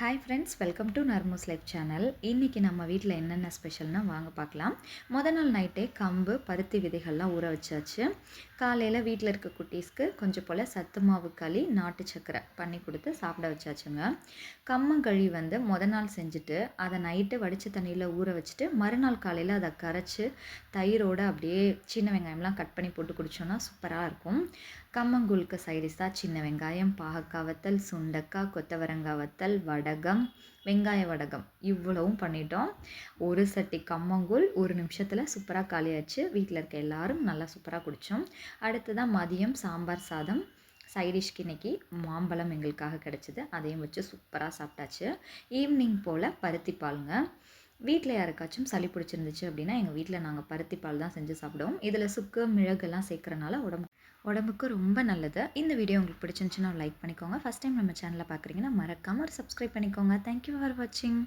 Hi friends, welcome to நர்மூஸ் life channel. இன்றைக்கி நம்ம வீட்டில் என்னென்ன ஸ்பெஷல்னால் வாங்க பார்க்கலாம். நாள் நைட்டே கம்பு பருத்தி விதைகள்லாம் ஊற வச்சாச்சு. காலையில் வீட்டில் இருக்க குட்டீஸ்க்கு கொஞ்சம் போல் சத்து மாவு களி நாட்டு சக்கரை பண்ணி கொடுத்து சாப்பிட வச்சாச்சுங்க. கம்மங்களி நாள் செஞ்சுட்டு அதை நைட்டு வடித்த தண்ணியில் ஊற வச்சுட்டு மறுநாள் காலையில் அதை கரைச்சி தயிரோடு அப்படியே சின்ன வெங்காயம்லாம் கட் பண்ணி போட்டு குடித்தோன்னா சூப்பராக இருக்கும். கம்மங்கூழுக்கு சைடிஷாக சின்ன வெங்காயம், பாகக்காய் வத்தல், சுண்டக்காய், கொத்தவரங்காய் வத்தல், வடகம், வெங்காய வடகம் இவ்வளவும் பண்ணிட்டோம். ஒரு சட்டி கம்மங்கூழ் 1 நிமிஷத்தில் சூப்பராக காலியாச்சு. வீட்டில் இருக்க எல்லாரும் நல்லா சூப்பராக குடித்தோம். அடுத்ததான் மதியம் சாம்பார் சாதம். சைடிஷ்க்கு இன்றைக்கி மாம்பழம் எங்களுக்காக கிடச்சிது, அதையும் வச்சு சூப்பராக சாப்பிட்டாச்சு. ஈவினிங் போல் பருத்தி பாலுங்க. வீட்டில் யாருக்காச்சும் சளி பிடிச்சிருந்துச்சு அப்படின்னா எங்கள் வீட்டில் நாங்கள் பருத்தி பால் தான் செஞ்சு சாப்பிடுவோம். இதில் சுக்கு மிளகெல்லாம் சேர்க்குறனால உடம்புக்கு ரொம்ப நல்லது. இந்த வீடியோ உங்களுக்கு பிடிச்சிருந்துச்சுன்னா லைக் பண்ணிக்கோங்க. ஃபஸ்ட் டைம் நம்ம சேனலை பார்க்குறீங்கன்னா மறக்காமல் ஒரு சப்ஸ்கிரைப் பண்ணிக்கோங்க. தேங்க்யூ ஃபார் வாட்சிங்.